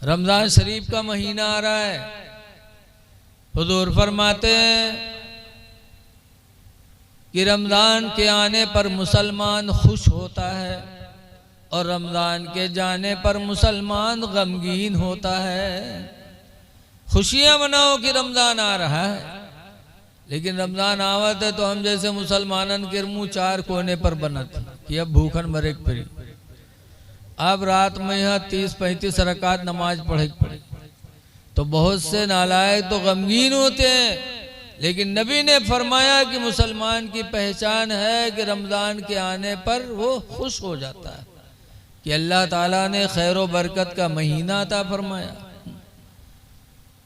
रमजान शरीफ का महीना आ रहा है। हुजूर फरमाते हैं कि रमजान के आने पर मुसलमान खुश होता है और रमजान के जाने पर मुसलमान गमगीन होता है। खुशियां मनाओ कि रमजान आ रहा है, लेकिन रमजान आवत है तो हम जैसे मुसलमानन के मुंह चार कोने पर बनत कि अब भूखन मरे पड़ी। अब रात में यहाँ 30-35 रकात नमाज पढ़े पड़े तो बहुत से नालायक तो गमगीन होते हैं। लेकिन नबी ने फरमाया कि मुसलमान की पहचान है कि रमजान के आने पर वो खुश हो जाता है कि अल्लाह ताला ने खैर व बरकत का महीना अता फरमाया।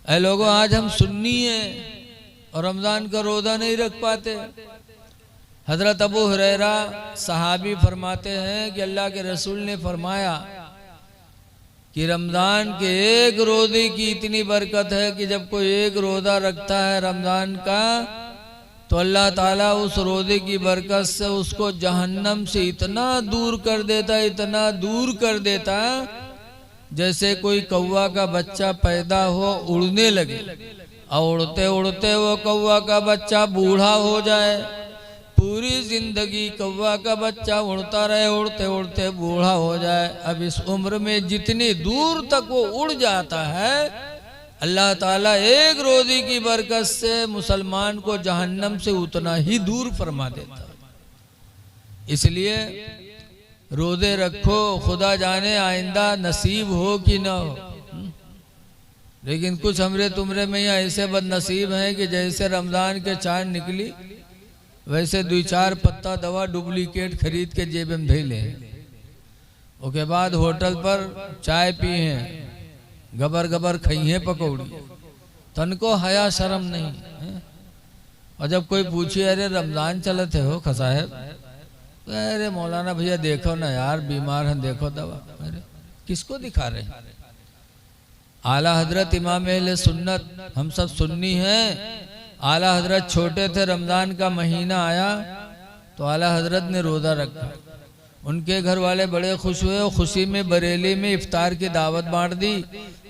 ऐ लोगों, आज हम सुन्नी हैं और रमजान का रोजा नहीं रख पाते। हजरत अबू हुरैरा सहाबी फरमाते हैं कि अल्लाह के रसूल ने फरमाया कि रमज़ान के एक रोज़े की इतनी बरकत है कि जब कोई एक रोज़ा रखता है रमज़ान का तो अल्लाह ताला उस रोज़े की बरकत से उसको जहन्नम से इतना दूर कर देता, इतना दूर कर देता जैसे कोई कौवा का बच्चा पैदा हो उड़ने लगे और उड़ते उड़ते वो कौवा का बच्चा बूढ़ा हो जाए। पूरी जिंदगी कौवा का बच्चा उड़ता रहे, उड़ते उड़ते बूढ़ा हो जाए। अब इस उम्र में जितनी दूर तक वो उड़ जाता है, अल्लाह ताला एक रोज़े की बरकत से मुसलमान को जहन्नम से उतना ही दूर फरमा देता है। इसलिए रोज़े रखो, खुदा जाने आइंदा नसीब हो कि ना हो। लेकिन कुछ हमरे तुमरे में यहाँ ऐसे बदनसीब हैं कि जैसे रमज़ान के चांद निकली वैसे 2-4 पत्ता दवा डुप्लीकेट खरीद के जेब में धे ले। उसके बाद होटल पर चाय पी हैं, गबर गबर खई हैं पकौड़ी, तन को हया शर्म नहीं है। और जब कोई पूछे अरे रमज़ान चलते हो खसाहब, अरे मौलाना भैया देखो ना यार बीमार हैं, देखो दवा। अरे किसको दिखा रहे हैं? आला हजरत इमाम अहले सुन्नत, हम सब सुन्नी हैं। आला हजरत छोटे थे, रमज़ान का महीना आया तो आला हजरत ने रोज़ा रखा। उनके घर वाले बड़े खुश हुए और खुशी में बरेली में इफ्तार की दावत बांट दी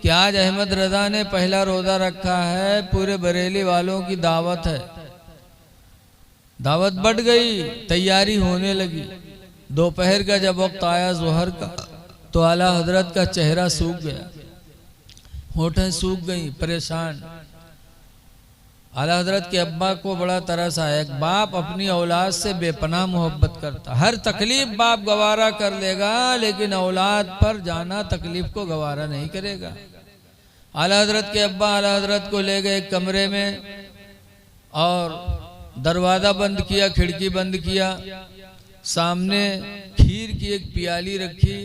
कि आज अहमद रज़ा ने पहला रोज़ा रखा है, पूरे बरेली वालों की दावत है। दावत बढ़ गई, तैयारी होने लगी। दोपहर का जब वक्त आया ज़ोहर का तो आला हजरत का चेहरा सूख गया, होठें सूख गई, परेशान। आला हजरत के अब्बा को बड़ा तरस आया। एक बाप अपनी औलाद से बेपनाह मोहब्बत करता, हर तकलीफ बाप गवारा कर लेगा लेकिन औलाद पर जाना तकलीफ को गवारा नहीं करेगा। आला हजरत के अब्बा आला हजरत को ले गए एक कमरे में और दरवाज़ा बंद किया, खिड़की बंद किया, सामने खीर की एक प्याली रखी।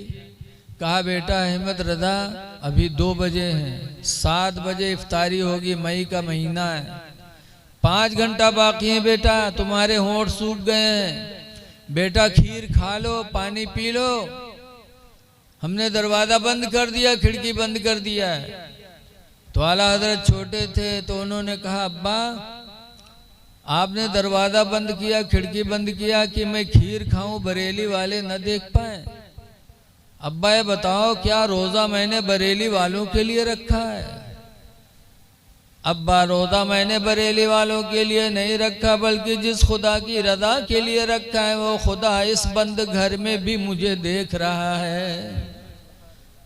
कहा बेटा अहमद रज़ा अभी 2 बजे हैं, 7 बजे इफ्तारी होगी, मई का महीना है, 5 घंटा बाकी है बेटा, तुम्हारे होंठ सूख गए हैं, बेटा खीर खा लो, पानी पी लो। हमने दरवाज़ा बंद कर दिया, खिड़की बंद कर दिया है। तो आला हजरत छोटे थे तो उन्होंने कहा अब्बा आपने दरवाज़ा बंद किया, खिड़की बंद किया कि मैं खीर खाऊं, बरेली वाले न देख पाए। अब्बा ये बताओ क्या रोज़ा मैंने बरेली वालों के लिए रखा है? अब्बा रोज़ा मैंने बरेली वालों के लिए नहीं रखा बल्कि जिस खुदा की रज़ा के लिए रखा है वो खुदा इस बंद घर में भी मुझे देख रहा है,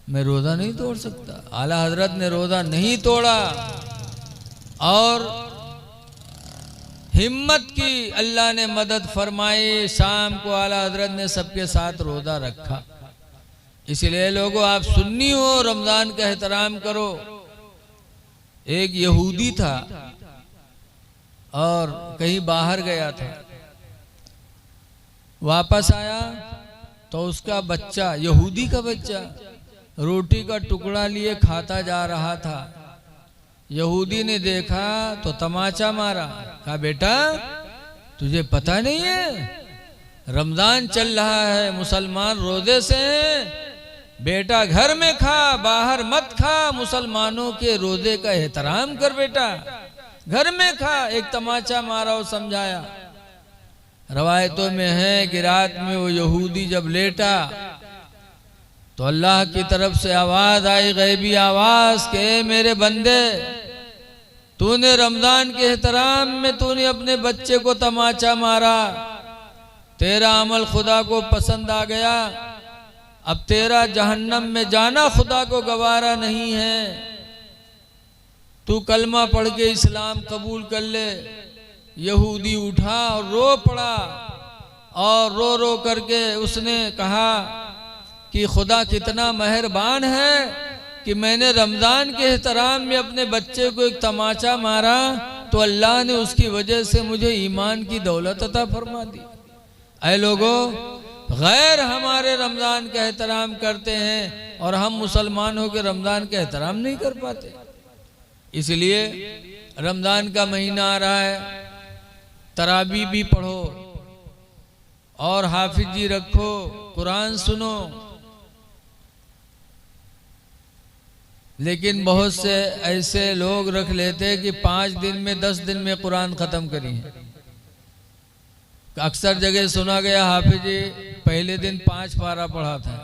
मैं रोज़ा नहीं तोड़ सकता। आला हजरत ने रोज़ा नहीं तोड़ा और हिम्मत की, अल्लाह ने मदद फरमाई। शाम को आला हजरत ने सबके साथ रोज़ा रखा। इसलिए लोगों आप सुन्नी हो, रमज़ान का एहतराम करो। एक यहूदी था और कहीं बाहर गया था, वापस आया तो उसका बच्चा, यहूदी का बच्चा, रोटी का टुकड़ा लिए खाता जा रहा था। यहूदी ने देखा तो तमाचा मारा, कहा बेटा तुझे पता नहीं है रमज़ान चल रहा है, मुसलमान रोजे से हैं, बेटा घर में खा, बाहर मत खा, मुसलमानों के रोजे का एहतराम कर बेटा, घर में खा। एक तमाचा मारा और समझाया। रवायतों में है कि रात में वो यहूदी जब लेटा तो अल्लाह की तरफ से आवाज आई, गैबी आवाज के मेरे बंदे, तूने रमजान के एहतराम में तूने अपने बच्चे को तमाचा मारा, तेरा अमल खुदा को पसंद आ गया, अब तेरा जहन्नम में जाना खुदा को गवारा नहीं है, तू कलमा पढ़ के इस्लाम कबूल कर ले। यहूदी उठा और रो पड़ा और रो रो करके उसने कहा कि खुदा कितना मेहरबान है कि मैंने रमज़ान के एहतराम में अपने बच्चे को एक तमाचा मारा तो अल्लाह ने उसकी वजह से मुझे ईमान की दौलत अता फरमा दी। ऐ लोगों, गैर हमारे रमज़ान का एहतराम करते हैं और हम मुसलमान होकर रमज़ान का एहतराम नहीं कर पाते। इसलिए रमज़ान का महीना आ रहा है, तरावी भी पढ़ो और हाफिज जी रखो, कुरान सुनो। लेकिन बहुत से ऐसे लोग रख लेते कि 5 दिन में 10 दिन में कुरान ख़त्म करिए। अक्सर जगह सुना गया हाफिज जी पहले दिन 5 पारा पढ़ा था,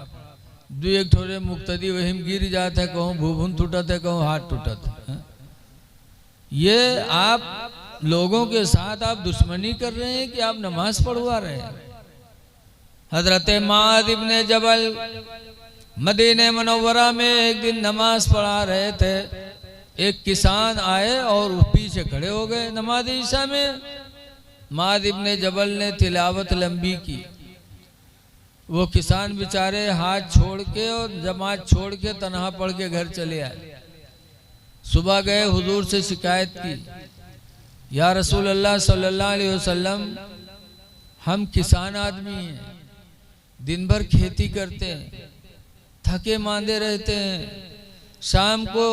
2 थोड़े मुक्तदी वहीम गिर जाते है, कहूँ भूभुन टूटत है, कहूँ हाथ टूटत है। ये आप लोगों के साथ आप दुश्मनी कर रहे हैं कि आप नमाज पढ़वा रहे हैं। हजरत माद इब्ने जबल मदीने मुनव्वरा में एक दिन नमाज पढ़ा रहे थे, एक किसान आए और पीछे खड़े हो गए नमाज ईशा में। माद इब्ने जबल ने तिलावत लंबी की, वो किसान बेचारे हाथ छोड़ के और जमात छोड़ के तन्हा पढ़ के घर चले आए। सुबह गए, हुजूर से शिकायत की, या रसूल अल्लाह सल्लल्लाहु अलैहि वसल्लम, हम किसान आदमी हैं, दिन भर खेती करते हैं, थके मांदे रहते हैं, शाम को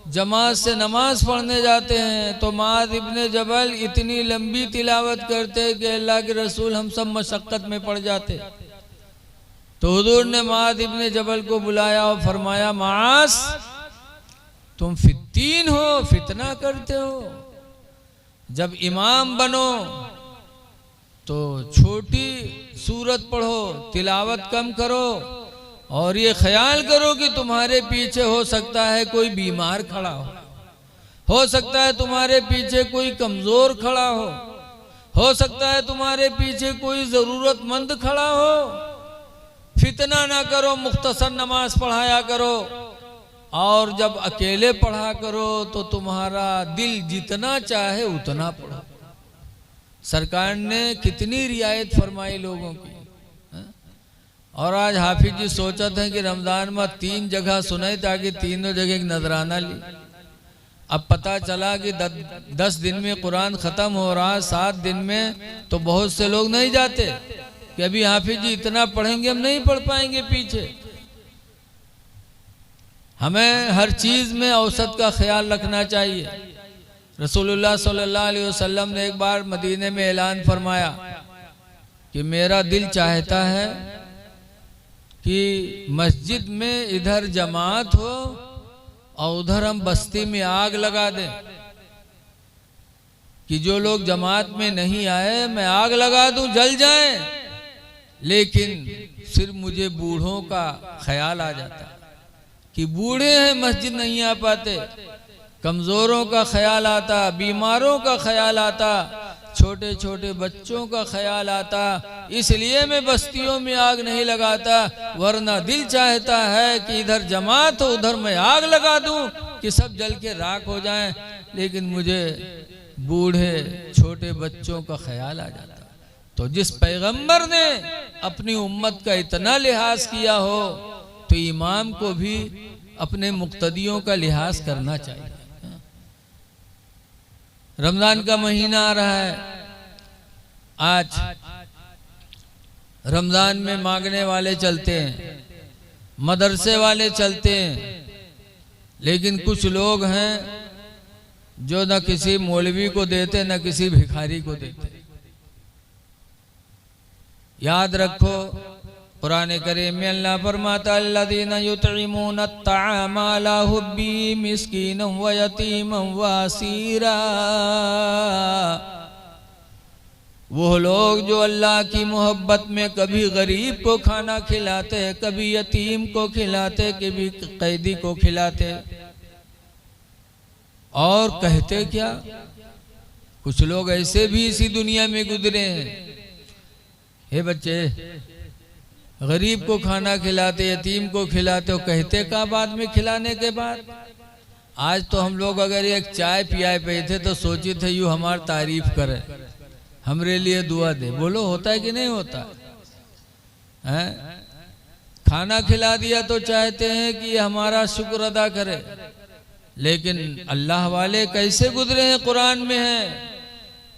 जमात से नमाज पढ़ने जाते हैं तो माद इब्ने जबल इतनी लंबी तिलावत करते कि अल्लाह के रसूल हम सब मशक्क़त में पड़ जाते। तो हुजूर ने माद इब्ने जबल को बुलाया और फरमाया, मास तुम फित्तीन हो, फितना करते हो। जब इमाम बनो तो छोटी सूरत पढ़ो, तिलावत कम करो और ये ख्याल करो कि तुम्हारे पीछे हो सकता है कोई बीमार खड़ा हो सकता है तुम्हारे पीछे कोई कमजोर खड़ा हो सकता है तुम्हारे पीछे कोई जरूरतमंद खड़ा हो। फितना ना करो, मुख्तसर नमाज पढ़ाया करो और जब अकेले पढ़ा करो तो तुम्हारा दिल जितना चाहे उतना पढ़ो। सरकार ने कितनी रियायत फरमाई लोगों की। और आज हाफिज जी सोचते हैं कि रमज़ान में 3 जगह सुनाई ताकि तीनों जगह एक नजराना ली। अब पता चला कि 10 दिन में कुरान ख़त्म हो रहा, 7 दिन में, तो बहुत से लोग नहीं जाते कि अभी हाफिज जी इतना पढ़ेंगे, हम नहीं पढ़ पाएंगे पीछे। हमें हर चीज़ में औसत का ख्याल रखना चाहिए। रसूलुल्लाह सल्लल्लाहु अलैहि वसल्लम ने एक बार मदीने में ऐलान फरमाया कि मेरा दिल चाहता है कि मस्जिद में इधर जमात हो और उधर हम बस्ती में आग लगा दें, कि जो लोग जमात में नहीं आए मैं आग लगा दूं, जल जाएं। लेकिन सिर्फ मुझे बूढ़ों का ख्याल आ जाता कि बूढ़े हैं मस्जिद नहीं आ पाते, कमज़ोरों का ख्याल आता, बीमारों का ख्याल आता, छोटे छोटे बच्चों का ख्याल आता। इसलिए मैं बस्तियों में आग नहीं लगाता, वरना दिल चाहता है कि इधर जमात हो उधर मैं आग लगा दूं कि सब जल के राख हो जाएं। लेकिन मुझे बूढ़े छोटे बच्चों का ख्याल आ जाता। तो जिस पैगंबर ने अपनी उम्मत का इतना लिहाज किया हो तो इमाम को भी अपने मुक्तदियों का लिहाज करना चाहिए। रमजान का महीना आ रहा है। आज रमजान में मांगने वाले चलते हैं, मदरसे वाले चलते हैं, लेकिन कुछ लोग हैं जो न किसी मौलवी को देते न किसी भिखारी को देते। याद रखो, कुरान करीम में अल्लाह फरमाता अल्लज़ीना युतइमून अत्तआम अला हुब्बी मिस्कीनन व यतीमन व असीरा। वो लोग जो अल्लाह की मोहब्बत में कभी गरीब को खाना खिलाते, कभी यतीम को खिलाते, कभी कैदी को खिलाते, और कहते क्या, कुछ लोग ऐसे भी इसी दुनिया में गुजरे हैं, हे बच्चे गरीब को खाना खिलाते, यतीम को खिलाते, हो कहते का बाद में खिलाने के बाद। आज तो हम लोग अगर एक चाय पियाए पे थे तो सोचे थे यूँ हमारी तारीफ करे, हमरे लिए दुआ दे। बोलो होता है कि नहीं होता है? खाना खिला दिया तो चाहते हैं कि हमारा शुक्र अदा करे, लेकिन अल्लाह वाले कैसे गुजरे हैं कुरान में है,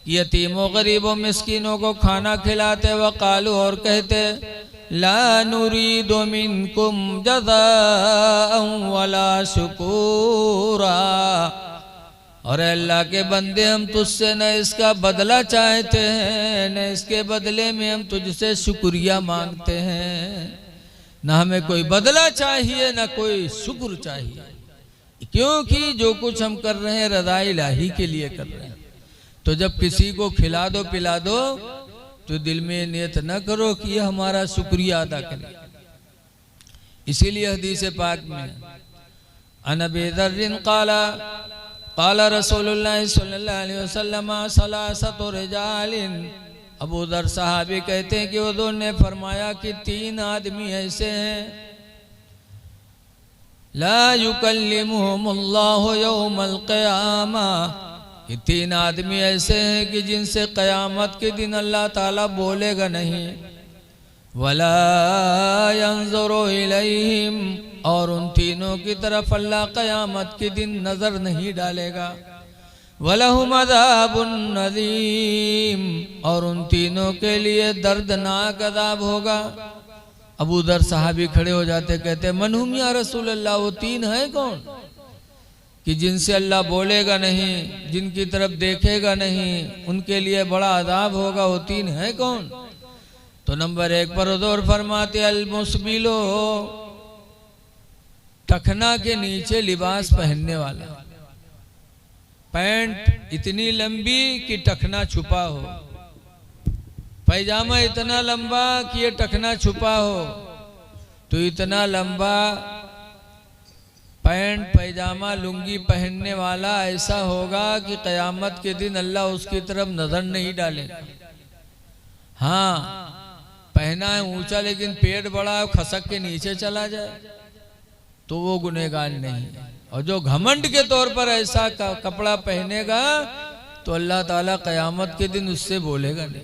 यतीमों गरीबों मिस्किनों को खाना खिलाते वक़ालू, और कहते ला नुरीदु मिनकुम जज़ाअन वला शुकूरा, और अल्लाह के बंदे हम तुझसे न इसका बदला चाहते हैं, न इसके बदले में हम तुझसे शुक्रिया मांगते हैं। न हमें कोई बदला चाहिए, न कोई शुक्र चाहिए, क्योंकि जो कुछ हम कर रहे हैं रज़ा इलाही के लिए कर रहे हैं। तो जब किसी को खिला दो पिला दो तो दिल में नियत न करो कि ये हमारा शुक्रिया अदा करे। इसीलिए हदीस पाक में अन अबी ज़र्रिन क़ाला क़ाला रसूलुल्लाह सल्लल्लाहु अलैहि वसल्लम सलासतु रिजालिन, अबू ज़र सहाबी कहते हैं कि हुज़ूर ने फरमाया कि 3 आदमी ऐसे हैं, ला युकल्लिमुहुमुल्लाहु यौमल क़ियामा, कि 3 आदमी ऐसे हैं कि जिनसे क़यामत के दिन अल्लाह ताला बोलेगा नहीं, वला यंज़ुरु इलैहिम, और उन तीनों की तरफ अल्लाह क़यामत के दिन नज़र नहीं डालेगा, वलहुम अज़ाबुन नज़ीम, और उन तीनों के लिए दर्दनाक अज़ाब होगा। अबू ज़र सहाबी खड़े हो जाते, कहते मनहुम या रसूल अल्लाह, वो 3 है कौन कि जिनसे अल्लाह बोलेगा नहीं, जिनकी तरफ देखेगा नहीं, उनके लिए बड़ा अज़ाब होगा, वो 3 है कौन? तो नंबर 1 पर हुज़ूर फरमाते अल मुस्बिलो, टखना के नीचे लिबास पहनने वाला, पैंट इतनी लंबी कि टखना छुपा हो, पैजामा इतना लंबा कि ये टखना छुपा हो, तो इतना लंबा पैंट पैजामा लुंगी पहनने वाला ऐसा होगा कि क़यामत के दिन अल्लाह उसकी तरफ नजर नहीं डालेगा। हाँ पहना है ऊंचा लेकिन पेट बड़ा है, खसक के नीचे चला जाए तो वो गुनहगार नहीं है। और जो घमंड के तौर पर ऐसा कपड़ा पहनेगा तो अल्लाह ताला क़यामत के दिन उससे बोलेगा नहीं।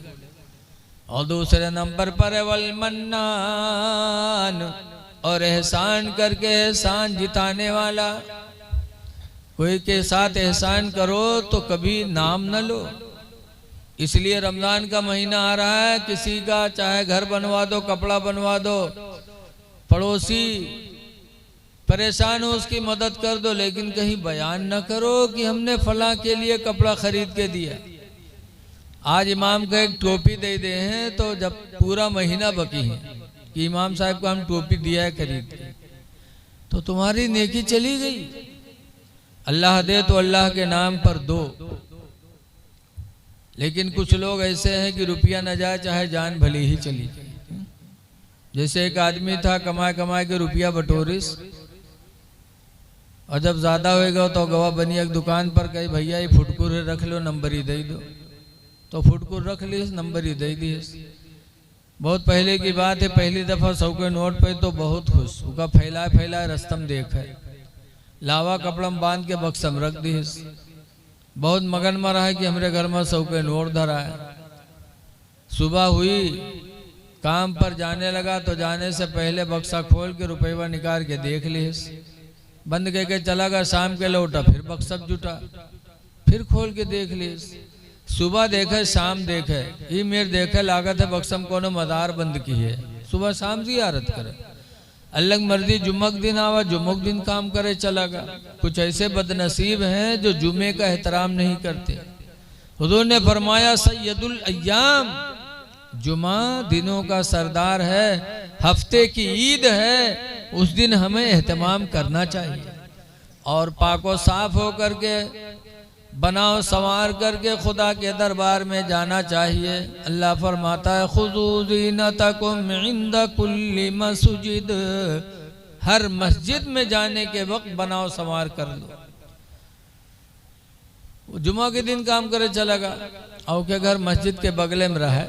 और दूसरे नंबर पर है वल मन्नान, और एहसान करके एहसान जिताने वाला। कोई के साथ एहसान करो तो कभी नाम न लो, इसलिए रमज़ान का महीना आ रहा है, किसी का चाहे घर बनवा दो, कपड़ा बनवा दो, पड़ोसी परेशान हो उसकी मदद कर दो, लेकिन कहीं बयान न करो कि हमने फलां के लिए कपड़ा खरीद के दिया। आज इमाम को एक टोपी दे दे हैं तो जब पूरा महीना बकी है कि इमाम साहब को हम टोपी दिया है खरीद के, तो तुम्हारी नेकी चली गई। अल्लाह दे तो अल्लाह के नाम पर दो, लेकिन कुछ लोग ऐसे हैं कि रुपया न जाए चाहे जान भली ही चली जाए। जैसे एक आदमी था कमाए कमाए के रुपया बटोरिस, और जब ज्यादा होएगा तो गवाह बनी एक दुकान पर कही भैया ये फुटकुर रख लो, नंबर ही दे दो, तो फुटकुर रख ली, नंबर ही दे दी। बहुत पहले की बात है, पहली दफा 100 के नोट पे तो बहुत खुश, उसका फैलाए फैलाए रस्तम देखे, लावा कपड़ा में बांध के बक्सम रख दी। बहुत मगन में रहा है कि हमारे घर में 100 के नोट धरा है। सुबह हुई, काम पर जाने लगा तो जाने से पहले बक्सा खोल के रुपया निकाल के देख ली, बंद करके चला गया। शाम के लौटा फिर बक्सा जुटा, फिर खोल के देख ली। सुबह देखे शाम देखे, ये मेरे देखे लागत है बक्सम कोनो मदार बंद की है, सुबह शाम ज़ियारत करे। अल्लाह की मर्जी जुम्मक दिन आवा, जुम्मक दिन काम करे चला गया। कुछ ऐसे बदनसीब हैं जो जुमे का एहतराम नहीं करते। हुजूर ने फरमाया सैयदुल अय्याम, जुमा दिनों का सरदार है, हफ्ते की ईद है, उस दिन हमें एहतमाम करना चाहिए। और पाको साफ हो करके बनाओ संवार करके खुदा के दरबार में जाना चाहिए। अल्लाह फरमाता है खुज़ू ज़ीनतकुम इंद कुल्ली मस्जिद, हर मस्जिद में जाने के वक्त बनाओ संवार कर लो। जुमा के दिन काम करे चलेगा और के घर मस्जिद के बगले में रहे,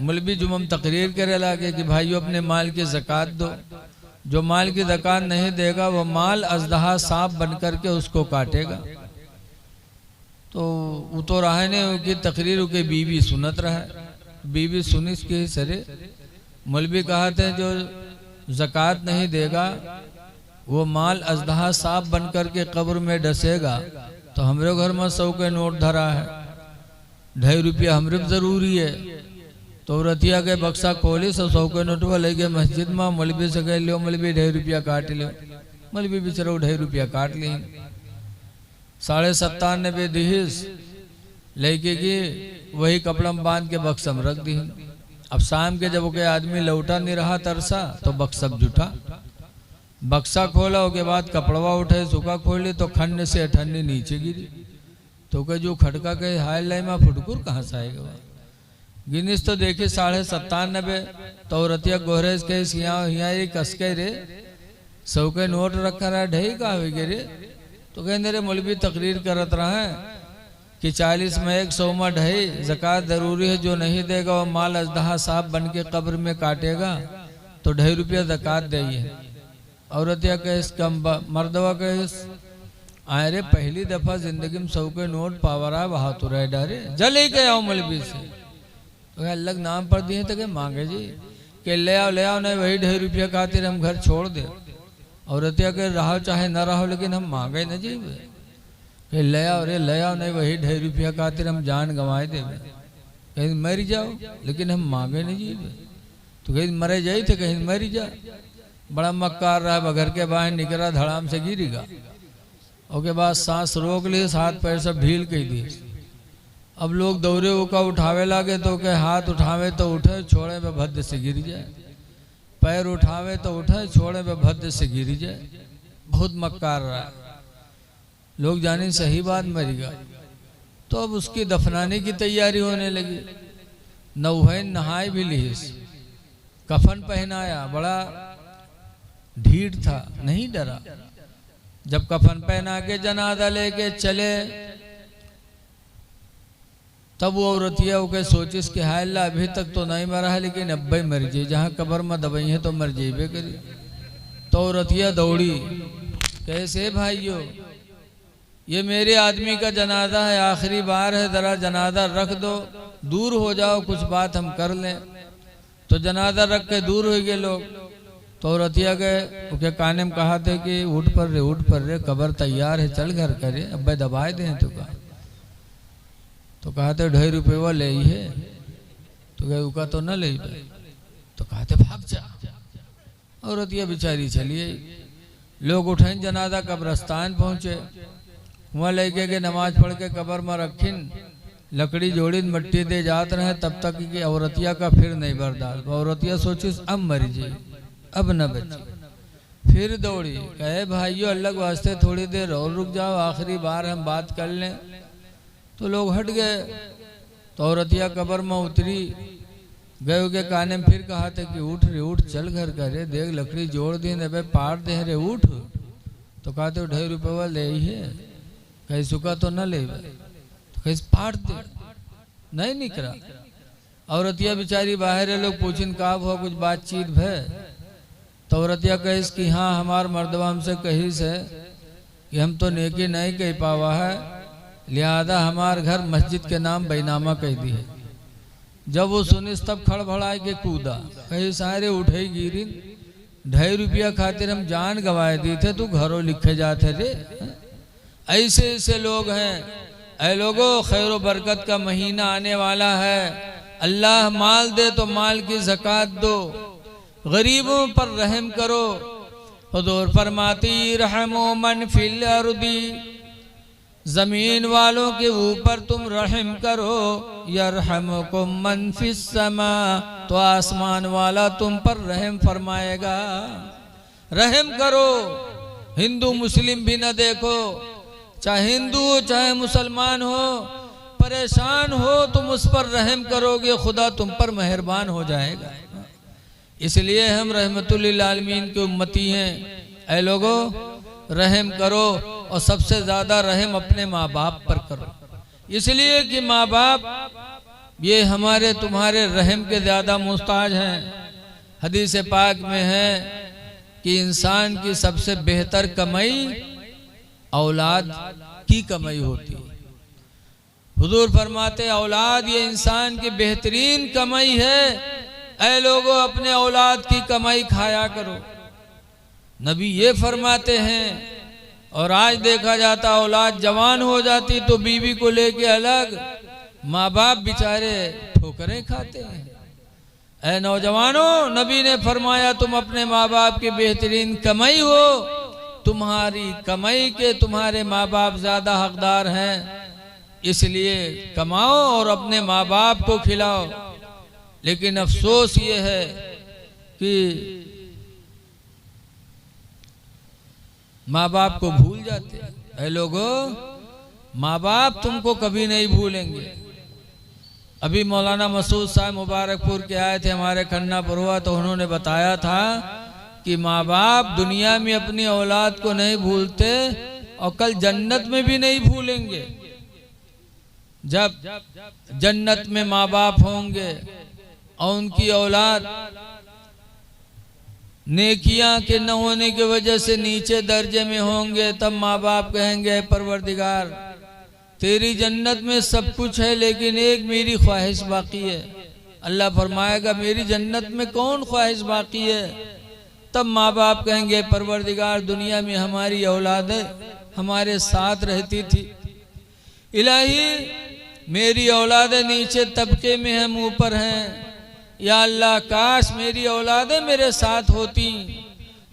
मौलवी जुम्मा तकरीर करे लागे कि भाइयों अपने माल की ज़कात दो, जो माल की ज़कात नहीं देगा वो माल अज़दहा सांप बन करके उसको काटेगा। तो वो तो रहा ने की तकरीर के बीवी सुनत रहा, बीवी सुनिस के सरे मौलवी कहा थे जो ज़कात नहीं देगा वो माल अज़दहा सांप बन करके कब्र में डसेगा। तो हमरे घर में 100 के नोट धरा है, 2.5 रुपया हमरे जरूरी है। तो रतिया के बक्सा खोली 100 के नोटवा ले गए मस्जिद में, मौलवी से कह लो मौलवी 2.5 रुपया काट लो। मौलवी बेचारा 2.5 रुपया काट ली, 97.5 दिहिस लेके की वही कपड़ा में बांध के बक्सा में रख दी। अब शाम के जब के आदमी लौटा नहीं रहा तरसा तो बक्सा जुटा, बक्सा खोला उसके बाद कपड़वा उठे सूखा खोली तो खन्ने से अठन्नी नीचे गिरी। तो कह जो खटका के हाय लाई में फुटकुर कहाँ से आएगा। गिनीस तो देखी 97.5। तो रतिया गोहरेज के यहाँ कस के रे 100 के नोट रखा रहा, ढही कहा रे। तो कहने रे मौलवी तकरीर करत रहा है कि 40 में 1, 100 में 2.5 ज़कात जरूरी है, जो नहीं देगा वो माल अज़दहा सांप बन के कब्र में काटेगा। तो 2.5 रुपया ज़कात दे है। औरतिया कहिस कम मर्दवा कहिस आए रे पहली दफा जिंदगी में 100 के नोट पावरा बहातुर है डारे जल ही के आओ मौलवी से। तो अलग नाम पर दिए तो मांगे जी के ले आओ नहीं, वही 2.5 रुपया खातिर हम घर छोड़ दे। औरतिया के रहो चाहे न रहो लेकिन हम मांगे न जी के ले आओ नहीं, वही 2.5 रुपया खातिर हम जान गंवाए दे। कहीं मर जाओ लेकिन हम मांगे न जी। तो कहीं मरे जाई थे कहीं मरी जा। बड़ा मक्कार रहा, बघर के बाहर निकला धड़ाम से गिरेगा। उसके बाद सांस रोक ली, हाथ पैर सब ढील कह दी। अब लोग दौरे का उठावे लागे तो के हाथ उठावे तो उठे, छोड़े पे भद्द से गिर जाए, पैर उठावे तो उठे, छोड़े पे भद्द से गिर जाए। बहुत मक्कार रहा, लोग जाने सही बात मरेगा। तो अब उसकी दफनाने की तैयारी होने लगी। नौहैन नहाए भी ली, कफन पहनाया, बड़ा ढीठ था, नहीं डरा। जब कफन पहना के जनाजा लेके चले तब वो औरतिया के सोचिस कि हाय अल्लाह अभी तक तो नहीं मरा है लेकिन अब्बे मर जाए, जहाँ कब्र में दबाई है तो मर जाइबे करी। तो औरतिया दौड़ी, कैसे भाइयों ये मेरे आदमी का जनाजा है, आखिरी बार है, जरा जनाजा रख दो, दूर हो जाओ, कुछ बात हम कर लें। तो जनाजा रख के दूर हो गए लोग। तो औरतिया गए उसके काने में कहा थे कि उठ पर रे कब्र तैयार है, चल घर करे, अब दबाए दे। तो कहा थे 2.5 रुपये ले ही है। तो गए उका तो न ले। तो कहा थे भाग जा। औरतिया बेचारी चलिए, लोग उठें जनाजा कब्रस्तान पहुंचे, वहाँ ले के नमाज पढ़ के कब्र में रखिन, लकड़ी जोड़ी मट्टी दे जात रहे तब तक कि औरतिया का फिर नहीं बर्दाश्त। औरतिया सोची अब मर जाए, अब न बचे। फिर दौड़ी, कहे भाइयों अल्लाह के वास्ते थोड़ी देर और रुक जाओ, आखिरी बार हम बात कर लें। तो लोग हट गए। तो औरतिया कब्र में उतरी, गए के काने में फिर कहा था कि उठ रे उठ, चल घर करे, देख लकड़ी जोड़ दी न पार दे रे उठ। तो कहा थे 2.5 रुपये ले ही है, कहीं सुखा तो न ले, तो कहीं पार दे, नहीं निकला। औरतिया बेचारी बाहर है, लोग पूछिन का हुआ, कुछ बातचीत है। तो औरतिया कहिस कि हाँ हमार मर्दवा हमसे कहिस है कि हम तो नेकी नहीं कह पावा है, लिहाजा हमार घर मस्जिद के नाम बैनामा कह दी है। जब वो सुनिस तब खड़बड़ाए के कूदा, कहीं सारे उठे गिरी, 2.5 रुपया खातिर हम जान गंवाए दी थे, तू घरों लिखे जाते रे। ऐसे ऐसे लोग हैं। ऐ लोगों खैर बरकत का महीना आने वाला है, अल्लाह माल दे तो माल की ज़कात दो, गरीबों पर रहम करो। हुजूर फरमाती रहमो मन फिल अर्दी, जमीन वालों के ऊपर तुम रहम करो, यरहमुकुम मन फिस समा, तो आसमान वाला तुम पर रहम फरमाएगा। रहम करो, हिंदू मुस्लिम भी न देखो, चाहे हिंदू हो चाहे मुसलमान हो, परेशान हो तुम उस पर रहम करोगे, खुदा तुम पर मेहरबान हो जाएगा। इसलिए हम रहमतुल लिल आलमीन के उम्मती हैं। ऐ लोगो, रहम करो और सबसे ज़्यादा रहम अपने माँ बाप पर करो, इसलिए कि माँ बाप ये हमारे तुम्हारे रहम के ज़्यादा मुहताज हैं। हदीस पाक में है कि इंसान की सबसे बेहतर कमाई औलाद की कमाई होती है। हुजूर फरमाते औलाद ये इंसान की बेहतरीन कमाई है। ऐ लोगों, अपने औलाद की कमाई खाया करो, नबी ये फरमाते हैं। और आज देखा जाता औलाद जवान हो जाती तो बीवी को लेके अलग, माँ बाप बेचारे ठोकरें खाते हैं। ऐ नौजवानों, नबी ने फरमाया तुम अपने माँ बाप की बेहतरीन कमाई हो, तुम्हारी कमाई के तुम्हारे माँ बाप ज्यादा हकदार हैं, इसलिए कमाओ और अपने माँ बाप को खिलाओ। लेकिन अफसोस ये है कि माँ बाप को भूल जाते हैं। ऐ लोगों, माँ बाप तुमको कभी नहीं भूलेंगे। अभी मौलाना मसूद साहब मुबारकपुर के आए थे, हमारे खन्ना पर हुआ, तो उन्होंने बताया था कि माँ बाप दुनिया में अपनी औलाद को नहीं भूलते और कल जन्नत में भी नहीं भूलेंगे। जब जन्नत में माँ बाप होंगे और उनकी औलाद नेकियां के न होने की वजह से नीचे दर्जे में होंगे, तब माँ बाप कहेंगे परवरदिगार तेरी जन्नत में सब कुछ है लेकिन एक मेरी ख्वाहिश बाकी है। अल्लाह फरमाएगा मेरी जन्नत में कौन ख्वाहिश बाकी है? तब माँ बाप कहेंगे परवरदिगार दुनिया में हमारी औलादें हमारे साथ रहती थी, इलाही मेरी औलादें नीचे तबके में हम ऊपर हैं, या अल्लाह काश मेरी औलादें मेरे साथ होती।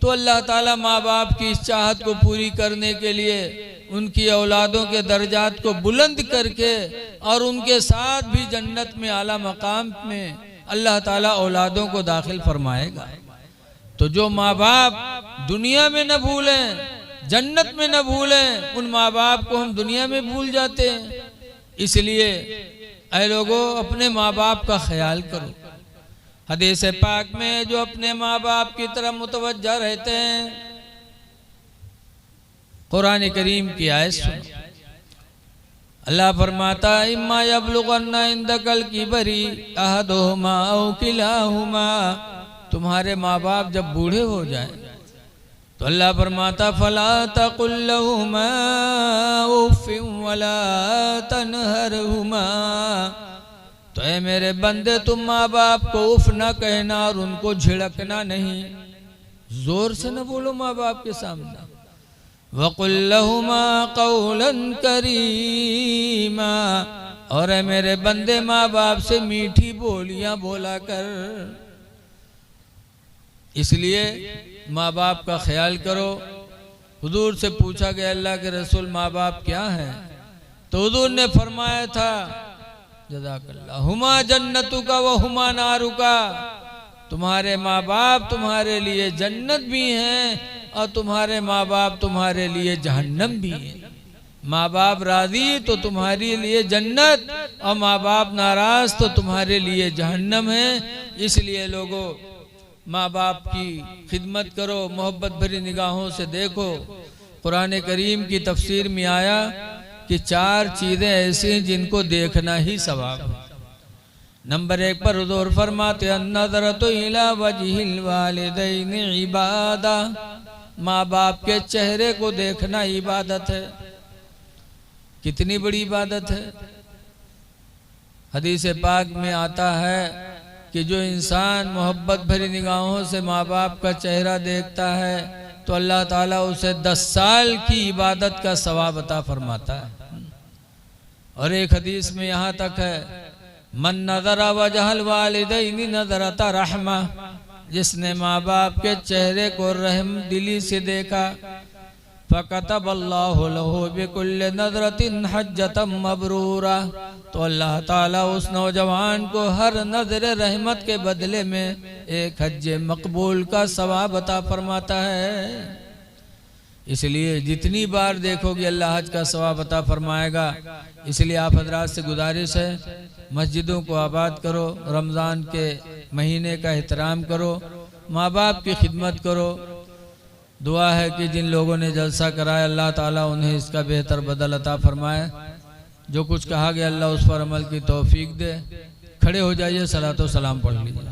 तो अल्लाह ताला माँ बाप की इस चाहत को पूरी करने के लिए उनकी औलादों के दर्जात को बुलंद करके और उनके साथ भी जन्नत में आला मकाम में अल्लाह ताला औलादों को दाखिल फरमाएगा। तो जो माँ बाप दुनिया में न भूलें, जन्नत में न भूलें, उन माँ बाप को हम दुनिया में भूल जाते हैं। इसलिए ऐ लोगों, अपने माँ बाप का ख्याल करो। हदीस पाक में जो अपने माँ बाप की तरफ मुतवज्जा रहते हैं, कुरान करीम की आयत सुनो। अल्लाह फरमाता इम्मा यबलुगन्ना इंदकल किबरी अहदुहुमा औ किलाहुमा, तुम्हारे माँ बाप जब बूढ़े हो जाएं तो अल्लाह फरमाता फला तकुल लहुमा उफ़्फ़िन वला तनहरहुमा, तो ऐ मेरे बंदे तुम माँ बाप को उफ न कहना और उनको झिड़कना नहीं, जोर से न बोलो माँ बाप के सामने। वक़ुल लहुमा क़ौलन करीमा, और ऐ मेरे बंदे माँ बाप से मीठी बोलियां बोला कर। इसलिए माँ बाप का ख्याल करो। हुजूर से पूछा गया अल्लाह के रसूल माँ बाप क्या हैं? तो हुजूर ने फरमाया था जज़ाकल्लाह हुमा जन्नतुका व हुमा नारुका, तुम्हारे माँ बाप तुम्हारे लिए जन्नत भी हैं और तुम्हारे माँ बाप तुम्हारे लिए जहन्नम भी है। माँ बाप राजी तो तुम्हारे लिए जन्नत और माँ बाप नाराज तो तुम्हारे लिए जहन्नम है। इसलिए लोगों, माँ बाप की खिदमत करो, मोहब्बत भरी निगाहों से देखो। कुरान करीम की तफसीर में आया कि 4 चीज़ें ऐसी हैं जिनको देखना ही सवाब है। नंबर 1 पर हुजूर फरमाते अन्नज़रतु इला वजहिल वालिदैन इबादा, माँ बाप के चेहरे को देखना इबादत है। कितनी बड़ी इबादत है। हदीस पाक में आता है कि जो इंसान मोहब्बत भरी निगाहों से माँ बाप का चेहरा देखता है तो अल्लाह ताला उसे 10 साल की इबादत का सवाब अता फरमाता है। और एक हदीस में यहाँ तक है मन नज़रा वजहल वालिदैनि नज़रता रहमा, जिसने माँ बाप के चेहरे को रहम दिली से देखा फ़कतबल्लाहु लहू बिकुल्लि नज़रतिन हज्जतम मबरूरा, तो अल्लाह ताला उस नौजवान को हर नजर रहमत के बदले में एक हज मकबूल का सवाब अता फरमाता है। इसलिए जितनी बार देखोगे अल्लाह हज का सवाब अता फरमाएगा। इसलिए आप हजरात से गुजारिश है, मस्जिदों को आबाद करो, रमज़ान के महीने का एहतराम करो, माँ बाप की खिदमत करो। दुआ है कि जिन लोगों ने जलसा कराया अल्लाह ताला उन्हें इसका बेहतर बदल अता फरमाए। जो कुछ कहा गया अल्लाह उस पर अमल की तौफीक दे। खड़े हो जाइए, सलातो सलाम पढ़ लीजिए।